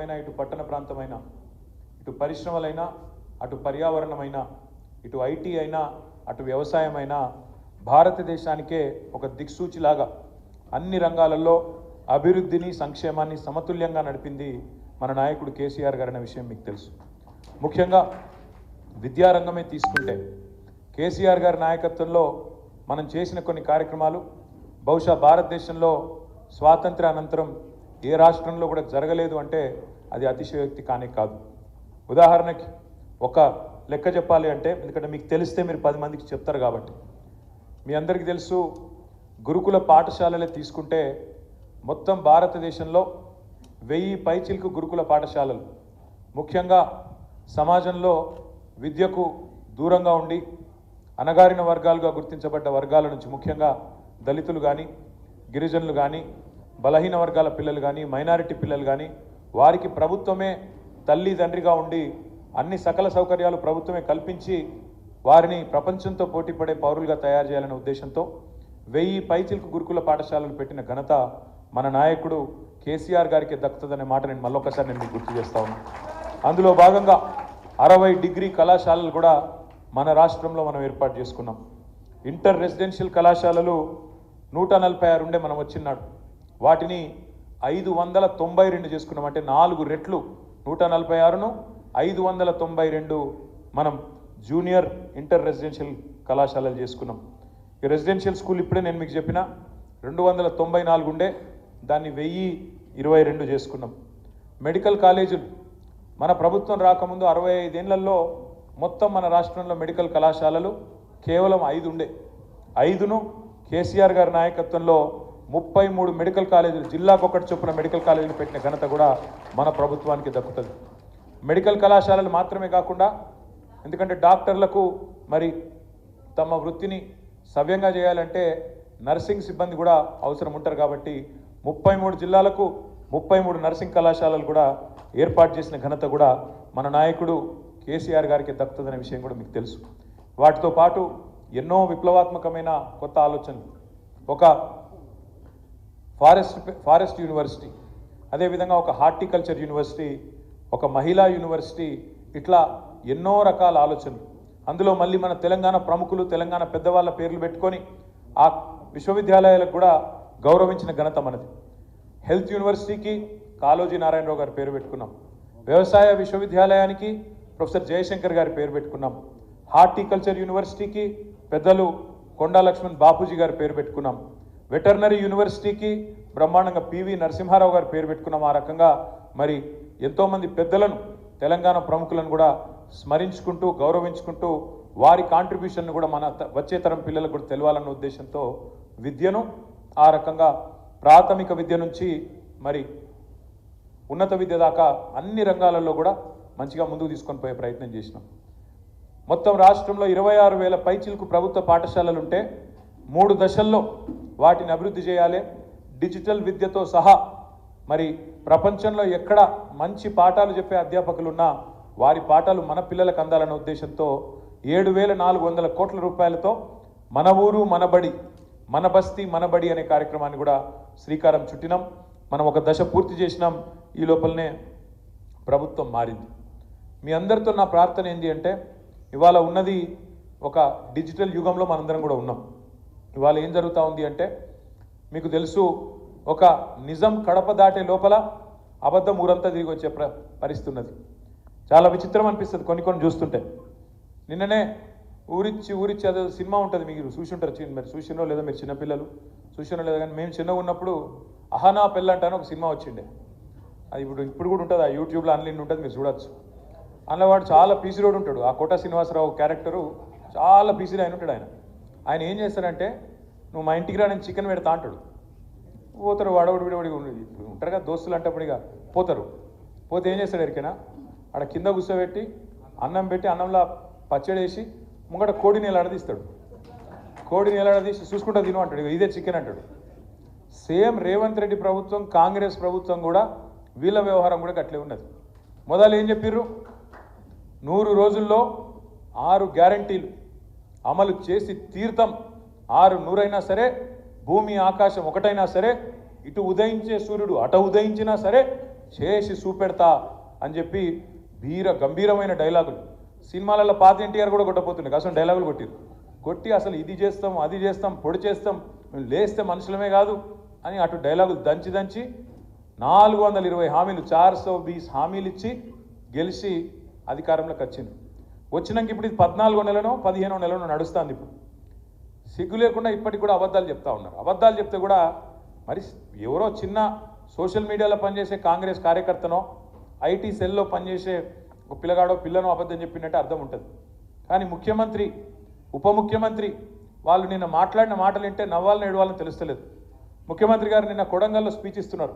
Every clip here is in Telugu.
ఇటు పట్టణ ప్రాంతమైన ఇటు పరిశ్రమలైనా అటు పర్యావరణమైన ఇటు ఐటీ అయినా అటు వ్యవసాయమైనా భారతదేశానికే ఒక దిక్సూచిలాగా అన్ని రంగాలలో అభివృద్ధిని సంక్షేమాన్ని సమతుల్యంగా నడిపింది మన నాయకుడు కేసీఆర్ గారి అనే విషయం మీకు తెలుసు. ముఖ్యంగా విద్యారంగమే తీసుకుంటే కేసీఆర్ గారి నాయకత్వంలో మనం చేసిన కొన్ని కార్యక్రమాలు బహుశా భారతదేశంలో స్వాతంత్ర అనంతరం ఏ రాష్ట్రంలో కూడా జరగలేదు అంటే అది అతిశయోక్తి కానే కాదు. ఉదాహరణకి ఒక లెక్క చెప్పాలి అంటే, ఎందుకంటే మీకు తెలిస్తే మీరు 10 మందికి చెప్తారు కాబట్టి, మీ అందరికీ తెలుసు గురుకుల పాఠశాలలే తీసుకుంటే మొత్తం భారతదేశంలో 1000 పైచిలకు గురుకుల పాఠశాలలు ముఖ్యంగా సమాజంలో విద్యకు దూరంగా ఉండి అణగారిన వర్గాలుగా గుర్తించబడ్డ వర్గాల నుంచి ముఖ్యంగా దళితులు కానీ గిరిజనులు కానీ బలహీన వర్గాల పిల్లలు కానీ మైనారిటీ పిల్లలు కానీ వారికి ప్రభుత్వమే తల్లి తండ్రిగా ఉండి అన్ని సకల సౌకర్యాలు ప్రభుత్వమే కల్పించి వారిని ప్రపంచంతో పోటీపడే పౌరులుగా తయారు చేయాలనే ఉద్దేశంతో 1000 పైచిలకు గురుకుల పాఠశాలలు పెట్టిన ఘనత మన నాయకుడు కేసీఆర్ గారికి దక్కుతుందనే మాట నేను మళ్ళొకసారి మీకు గుర్తు చేస్తా ఉన్నాను. అందులో భాగంగా 60 డిగ్రీ కళాశాలలు కూడా మన రాష్ట్రంలో మనం ఏర్పాటు చేసుకున్నాం. ఇంటర్ రెసిడెన్షియల్ కళాశాలలు 146 ఉండే మనం వచ్చినాడు, వాటిని 592 చేసుకున్నాం. అంటే 4 రెట్లు 146ను 592 మనం జూనియర్ ఇంటర్ రెసిడెన్షియల్ కళాశాలలు చేసుకున్నాం. ఈ రెసిడెన్షియల్ స్కూల్ ఇప్పుడే నేను మీకు చెప్పిన 294 ఉండే, దాన్ని 1022 చేసుకున్నాం. మెడికల్ కాలేజీలు మన ప్రభుత్వం రాకముందు 65 ఏళ్లలో మొత్తం మన రాష్ట్రంలో మెడికల్ కళాశాలలు కేవలం 5 ఉండే. 5ను కేసీఆర్ గారి నాయకత్వంలో 33 మెడికల్ కాలేజీలు, జిల్లాకు ఒకటి చొప్పున మెడికల్ కాలేజీలు పెట్టిన ఘనత కూడా మన ప్రభుత్వానికి దక్కుతుంది. మెడికల్ కళాశాలలు మాత్రమే కాకుండా, ఎందుకంటే డాక్టర్లకు మరి తమ వృత్తిని సవ్యంగా చేయాలంటే నర్సింగ్ సిబ్బంది కూడా అవసరం ఉంటారు కాబట్టి 33 జిల్లాలకు 33 నర్సింగ్ కళాశాలలు కూడా ఏర్పాటు చేసిన ఘనత కూడా మన నాయకుడు కేసీఆర్ గారికి దక్కుతుందనే విషయం కూడా మీకు తెలుసు. వాటితో పాటు ఎన్నో విప్లవాత్మకమైన కొత్త ఆలోచనలు, ఒక ఫారెస్ట్ యూనివర్సిటీ, అదేవిధంగా ఒక హార్టికల్చర్ యూనివర్సిటీ, ఒక మహిళా యూనివర్సిటీ, ఇట్లా ఎన్నో రకాల ఆలోచనలు. అందులో మళ్ళీ మన తెలంగాణ ప్రముఖులు తెలంగాణ పెద్దవాళ్ళ పేర్లు పెట్టుకొని ఆ విశ్వవిద్యాలయాలకు కూడా గౌరవించిన ఘనత మనది. హెల్త్ యూనివర్సిటీకి కాళోజీ నారాయణరావు గారి పేరు పెట్టుకున్నాం. వ్యవసాయ విశ్వవిద్యాలయానికి ప్రొఫెసర్ జయశంకర్ గారి పేరు పెట్టుకున్నాం. హార్టికల్చర్ యూనివర్సిటీకి పెద్దలు కొండా లక్ష్మణ్ బాపూజీ గారి పేరు పెట్టుకున్నాం. వెటర్నరీ యూనివర్సిటీకి బ్రహ్మాండంగా పివి నరసింహారావు గారు పేరు పెట్టుకున్నాం. ఆ రకంగా మరి ఎంతోమంది పెద్దలను తెలంగాణ ప్రముఖులను కూడా స్మరించుకుంటూ గౌరవించుకుంటూ వారి కాంట్రిబ్యూషన్ను కూడా మన వచ్చే తరం పిల్లలకు కూడా తెలవాలన్న ఉద్దేశంతో విద్యను ఆ రకంగా ప్రాథమిక విద్య నుంచి మరి ఉన్నత విద్య దాకా అన్ని రంగాలలో కూడా మంచిగా ముందుకు తీసుకొని పోయే ప్రయత్నం చేసినాం. మొత్తం రాష్ట్రంలో 26,000 పైచిలకు ప్రభుత్వ పాఠశాలలు ఉంటే 3 దశల్లో వాటిని అభివృద్ధి చేయాలి. డిజిటల్ విద్యతో సహా మరి ప్రపంచంలో ఎక్కడ మంచి పాఠాలు చెప్పే అధ్యాపకులున్నా వారి పాఠాలు మన పిల్లలకు అందాలన్న ఉద్దేశంతో 7,400 కోట్ల రూపాయలతో మన ఊరు మన బడి, మన బస్తీ మన బడి అనే కార్యక్రమాన్ని కూడా శ్రీకారం చుట్టినాం. మనం ఒక దశ పూర్తి చేసినాం. ఈ లోపలనే ప్రభుత్వం మారింది. మీ అందరితో నా ప్రార్థన ఏంటి అంటే, ఇవాళ ఉన్నది ఒక డిజిటల్ యుగంలో మనందరం కూడా ఉన్నాం. ఇవాళ ఏం జరుగుతూ ఉంది అంటే, మీకు తెలుసు ఒక నిజం కడప దాటే లోపల అబద్ధం ఊరంతా తిరిగి వచ్చే పరిస్థితి ఉన్నది. చాలా విచిత్రం అనిపిస్తుంది కొన్ని చూస్తుంటే. నిన్ననే ఊరిచ్చి అదే సినిమా ఉంటుంది, మీరు చూసి ఉంటారు, మరి చూసినో లేదా మీరు చిన్నపిల్లలు చూసినో లేదా, కానీ మేము చిన్నగా ఉన్నప్పుడు అహనా పెళ్ళంటాను ఒక సినిమా వచ్చిండే. అది ఇప్పుడు కూడా ఉంటుంది, ఆ యూట్యూబ్లో ఆన్లైన్ ఉంటుంది, మీరు చూడొచ్చు. అందులో వాడు చాలా పీసీ రోడ్ ఉంటాడు. ఆ కోట శ్రీనివాసరావు క్యారెక్టరు చాలా పీసీలో ఆయన ఉంటాడు. ఆయన ఏం చేస్తాడంటే, నువ్వు మా ఇంటికి రా నేను చికెన్ పెడతా అంటాడు. పోతారు వాడవడి విడవడి ఉంటారు కదా దోస్తులు అంటప్పుడు, ఇక పోతారు. పోతే ఏం చేస్తాడు ఎరికైనా, ఆడ కింద కూర్చోబెట్టి అన్నం పెట్టి అన్నంలో పచ్చడి వేసి ముంగట కోడిని ఎలాడదీస్తాడు. కోడిని ఎలాడదీసి చూసుకుంటా తిను అంటాడు, ఇదే చికెన్ అంటాడు. సేమ్ రేవంత్ రెడ్డి ప్రభుత్వం కాంగ్రెస్ ప్రభుత్వం కూడా వీళ్ళ వ్యవహారం కూడా అట్లే ఉన్నది. మొదలు ఏం చెప్పిర్రు, 100 రోజుల్లో 6 గ్యారంటీలు అమలు చేసి తీర్థం. 6 అయినా సరే, భూమి ఆకాశం ఒకటైనా సరే, ఇటు ఉదయించే సూర్యుడు అటు ఉదయించినా సరే చేసి చూపెడతా అని చెప్పి గంభీరమైన డైలాగులు సినిమాలలో పాత ఎన్టీఆర్ కూడా కొట్టపోతుండే అసలు డైలాగులు కొట్టి అసలు ఇది చేస్తాం అది చేస్తాం పొడి చేస్తాం మేము లేస్తే మనుషులమే కాదు అని అటు డైలాగులు దంచి 420 హామీలు 420 హామీలు ఇచ్చి గెలిచి అధికారంలోకి వచ్చినాక ఇప్పుడు ఇది 14వ నెలనో 15వ నెలనో నడుస్తుంది. ఇప్పుడు సిగ్గు లేకుండా ఇప్పటికి కూడా అబద్ధాలు చెప్తా ఉన్నారు. అబద్ధాలు చెప్తే కూడా మరి ఎవరో చిన్న సోషల్ మీడియాలో పనిచేసే కాంగ్రెస్ కార్యకర్తనో ఐటీ సెల్లో పనిచేసే ఒక పిల్లగాడో పిల్లనో అబద్ధం చెప్పినట్టే అర్థం ఉంటుంది. కానీ ముఖ్యమంత్రి ఉప ముఖ్యమంత్రి వాళ్ళు నిన్న మాట్లాడిన మాటలు వింటే నవ్వాలని ఏడవాలని తెలుస్తలేదు. ముఖ్యమంత్రి గారు నిన్న కొడంగల్లో స్పీచ్ ఇస్తున్నారు.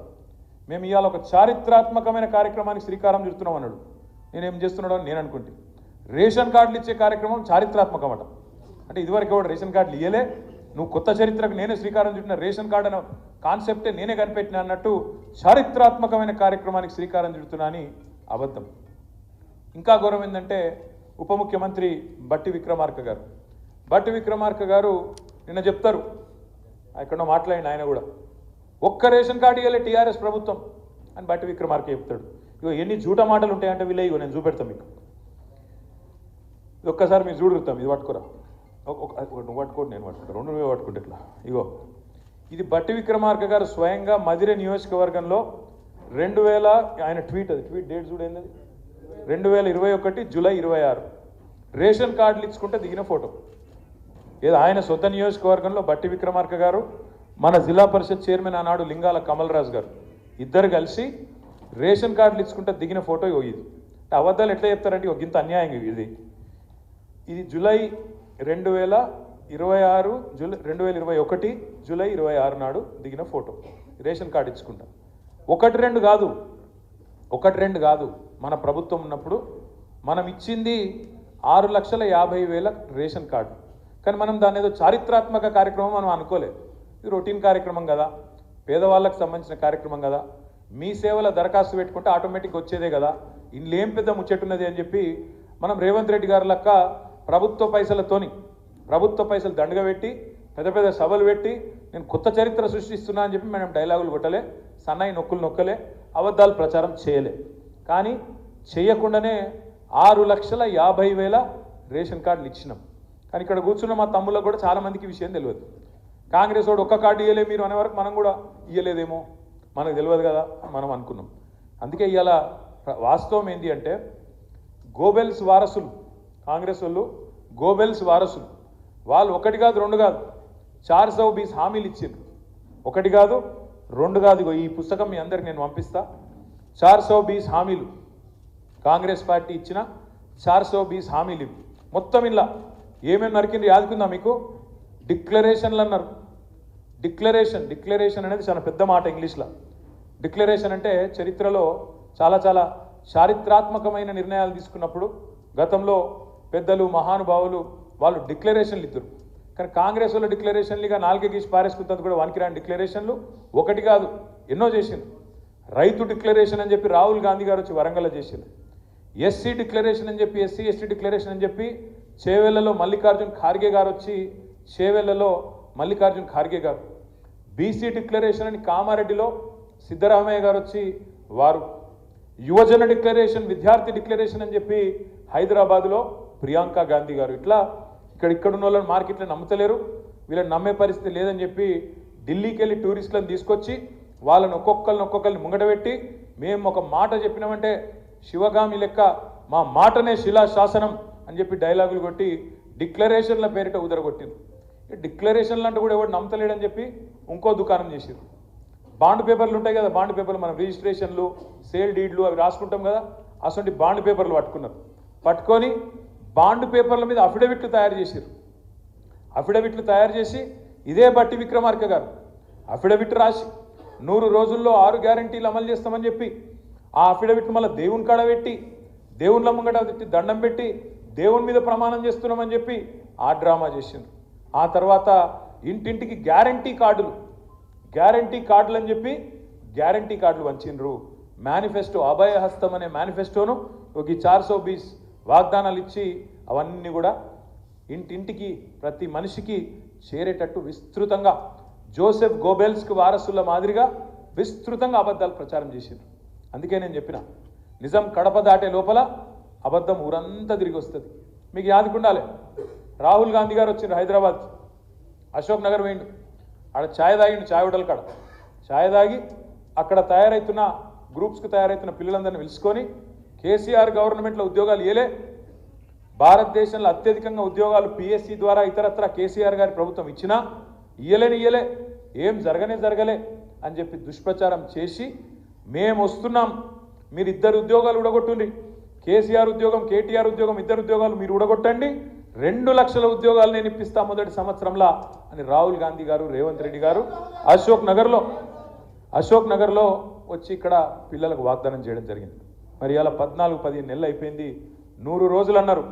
మేము ఇవాళ ఒక చారిత్రాత్మకమైన కార్యక్రమానికి శ్రీకారం చుడుతున్నాం అన్నాడు. నేనేం చేస్తున్నాడో అని నేను అనుకుంటే రేషన్ కార్డులు ఇచ్చే కార్యక్రమం చారిత్రాత్మకం అట. అంటే ఇదివరకు ఎవడు రేషన్ కార్డులు ఇయ్యలే, నువ్వు కొత్త చరిత్రకు నేనే శ్రీకారం చుట్టిన రేషన్ కార్డు అనే కాన్సెప్టే నేనే కనిపెట్టిన అన్నట్టు చారిత్రాత్మకమైన కార్యక్రమానికి శ్రీకారం చుడుతున్నా అని అబద్ధం. ఇంకా గౌరవం ఏంటంటే ఉప ముఖ్యమంత్రి బట్టి విక్రమార్క గారు నిన్న చెప్తారు, ఎక్కడో మాట్లాడిన ఆయన కూడా ఒక్క రేషన్ కార్డు ఇవ్వలే టీఆర్ఎస్ ప్రభుత్వం అని బట్టి విక్రమార్క చెప్తాడు. ఇగో ఎన్ని జూట మాటలు ఉంటాయంటే వీళ్ళే, ఇగో నేను చూపెడతాను మీకు. ఒక్కసారి మీరు చూడుతాం, ఇది పట్టుకురా, నువ్వు పట్టుకోండి నేను పట్టుకుంటా, రెండు నువ్వే పట్టుకుంటే ఇట్లా. ఇగో ఇది బట్టి విక్రమార్క గారు స్వయంగా మధిర నియోజకవర్గంలో 2000 ఆయన ట్వీట్, అది ట్వీట్ డేట్ చూడేది 2021 జూలై 26 రేషన్ కార్డులు ఇచ్చుకుంటే దిగిన ఫోటో. ఏదో ఆయన సొంత నియోజకవర్గంలో బట్టి విక్రమార్క గారు మన జిల్లా పరిషత్ చైర్మన్ ఆనాడు లింగాల కమలరాజు గారు ఇద్దరు కలిసి రేషన్ కార్డులు ఇచ్చుకుంటే దిగిన ఫోటో ఇది. అబద్ధాలు ఎట్లా చెప్తారంటే ఒక ఇంత అన్యాయం ఇది జూలై 2021 జూలై 26 నాడు దిగిన ఫోటో రేషన్ కార్డు ఇచ్చుకుంటా. ఒకటి రెండు కాదు మన ప్రభుత్వం ఉన్నప్పుడు మనం ఇచ్చింది 6,50,000 రేషన్ కార్డు. కానీ మనం దాని ఏదో చారిత్రాత్మక కార్యక్రమం మనం అనుకోలేదు. ఇది రొటీన్ కార్యక్రమం కదా, పేదవాళ్ళకు సంబంధించిన కార్యక్రమం కదా, మీ సేవల దరఖాస్తు పెట్టుకుంటే ఆటోమేటిక్ వచ్చేదే కదా, ఇందులో ఏం పెద్ద ముచ్చట్టున్నది అని చెప్పి మనం రేవంత్ రెడ్డి గారి లెక్క ప్రభుత్వ పైసలు దండగా పెట్టి పెద్ద సభలు పెట్టి నేను కొత్త చరిత్ర సృష్టిస్తున్నా అని చెప్పి మనం డైలాగులు కొట్టలే, సన్నాయి నొక్కలే, అబద్ధాలు ప్రచారం చేయలే. కానీ చేయకుండానే 6,50,000 రేషన్ కార్డులు ఇచ్చినాం. కానీ ఇక్కడ కూర్చున్న మా తమ్ముళ్ళకు కూడా చాలామందికి విషయం తెలియదు. కాంగ్రెస్ వాడు ఒక్క కార్డు ఇవ్వలే మీరు అనే వరకు మనం కూడా ఇవ్వలేదేమో మనకు తెలియదు కదా మనం అనుకున్నాం. అందుకే ఇవాళ వాస్తవం ఏంటి అంటే గోబెల్స్ వారసులు, కాంగ్రెస్ వాళ్ళు గోబెల్స్ వారసులు, వాళ్ళు ఒకటి కాదు రెండు కాదు 420 హామీలు ఇచ్చిండ్రు. ఒకటి కాదు రెండు కాదు. ఈ పుస్తకం మీ అందరికి నేను పంపిస్తా. 420 హామీలు కాంగ్రెస్ పార్టీ ఇచ్చిన 420 హామీలు మొత్తం. ఇలా ఏమేమి నరికింది యాదుకుందా మీకు? డిక్లరేషన్లు అన్నారు. డిక్లరేషన్ అనేది చాలా పెద్ద మాట ఇంగ్లీష్లో. డిక్లరేషన్ అంటే చరిత్రలో చాలా చారిత్రాత్మకమైన నిర్ణయాలు తీసుకున్నప్పుడు గతంలో పెద్దలు మహానుభావులు వాళ్ళు డిక్లరేషన్లు ఇద్దరు. కానీ కాంగ్రెస్ వాళ్ళు డిక్లరేషన్లుగా నాలుగే గీసి పారేసుకుంటుంది కూడా వానికిరాని డిక్లరేషన్లు ఒకటి కాదు ఎన్నో చేసింది. రైతు డిక్లరేషన్ అని చెప్పి రాహుల్ గాంధీ గారు వచ్చి వరంగల్లో చేసింది. ఎస్సీ డిక్లరేషన్ అని చెప్పి ఎస్సీ ఎస్టీ డిక్లరేషన్ అని చెప్పి చేవెళ్లలో మల్లికార్జున్ ఖార్గే గారు వచ్చి బీసీ డిక్లరేషన్ అని కామారెడ్డిలో సిద్ధరామయ్య గారు వచ్చి వారు, యువజన డిక్లరేషన్ విద్యార్థి డిక్లరేషన్ అని చెప్పి హైదరాబాద్లో ప్రియాంక గాంధీ గారు. ఇట్లా ఇక్కడున్న వాళ్ళని మార్కెట్లో నమ్ముతలేరు, వీళ్ళని నమ్మే పరిస్థితి లేదని చెప్పి ఢిల్లీకి వెళ్ళి టూరిస్టులను తీసుకొచ్చి వాళ్ళని ఒక్కొక్కరిని ముంగటబెట్టి మేము ఒక మాట చెప్పినామంటే శివగామి లెక్క మా మాటనే శిలాశాసనం అని చెప్పి డైలాగులు కొట్టి డిక్లరేషన్ల పేరిట ఉదరగొట్టింది. డిక్లరేషన్లు అంటే కూడా ఎవరు నమ్మతలేడని చెప్పి ఇంకో దుకాణం చేసారు. బాండ్ పేపర్లు ఉంటాయి కదా, బాండ్ పేపర్లు మనం రిజిస్ట్రేషన్లు సేల్ డీడ్లు అవి రాసుకుంటాం కదా, అటువంటి బాండ్ పేపర్లు పట్టుకొని బాండ్ పేపర్ల మీద అఫిడవిట్లు తయారు చేసి ఇదే బట్టి విక్రమార్క గారు అఫిడవిట్ రాసి 100 రోజుల్లో 6 గ్యారంటీలు అమలు చేస్తామని చెప్పి ఆ అఫిడవిట్ మళ్ళీ దేవుని కాడ పెట్టి దేవుళ్ళ ముంగట పెట్టి దండం పెట్టి దేవుని మీద ప్రమాణం చేస్తున్నామని చెప్పి ఆ డ్రామా చేసిండ్రు. ఆ తర్వాత ఇంటింటికి గ్యారంటీ కార్డులు అని చెప్పి గ్యారంటీ కార్డులు వంచిండ్రు. మేనిఫెస్టో అభయహస్తం అనే మేనిఫెస్టోను ఒక 420 వాగ్దానాలు ఇచ్చి అవన్నీ కూడా ఇంటింటికి ప్రతి మనిషికి చేరేటట్టు విస్తృతంగా జోసెఫ్ గోబెల్స్కి వారసుల మాదిరిగా విస్తృతంగా అబద్ధాలు ప్రచారం చేసిండ్రు. అందుకే నేను చెప్పిన నిజం కడప దాటే లోపల అబద్ధం ఊరంతా తిరిగి వస్తుంది. మీకు యాదకుండాలి, రాహుల్ గాంధీ గారు వచ్చిండ్రు హైదరాబాద్, అశోక్ నగర్ వేయండు, ఆడ ఛాయ్ తాగిండు, ఛాయ్ హోటల్ కాడ ఛాయ్ తాగి అక్కడ తయారవుతున్న గ్రూప్స్కి తయారవుతున్న పిల్లలందరినీ పిలుచుకొని కేసీఆర్ గవర్నమెంట్లో ఉద్యోగాలు ఇయలే, భారతదేశంలో అత్యధికంగా ఉద్యోగాలు పిఎస్సి ద్వారా ఇతరత్ర కేసీఆర్ గారి ప్రభుత్వం ఇచ్చినా ఇయ్యలే, ఏం జరగలే అని చెప్పి దుష్ప్రచారం చేసి మేము వస్తున్నాం, మీరు ఇద్దరు ఉద్యోగాలు ఉడగొట్టుండి, కేసీఆర్ ఉద్యోగం కేటీఆర్ ఉద్యోగం ఇద్దరు ఉద్యోగాలు మీరు ఉడగొట్టండి, 2 లక్షల ఉద్యోగాలు నేను ఇప్పిస్తా మొదటి సంవత్సరంలో అని రాహుల్ గాంధీ గారు రేవంత్ రెడ్డి గారు అశోక్ నగర్లో వచ్చి ఇక్కడ పిల్లలకు వాగ్దానం చేయడం జరిగింది. మరి ఇలా 14-15 నెలలు అయిపోయింది, 100 రోజులు అన్నారు.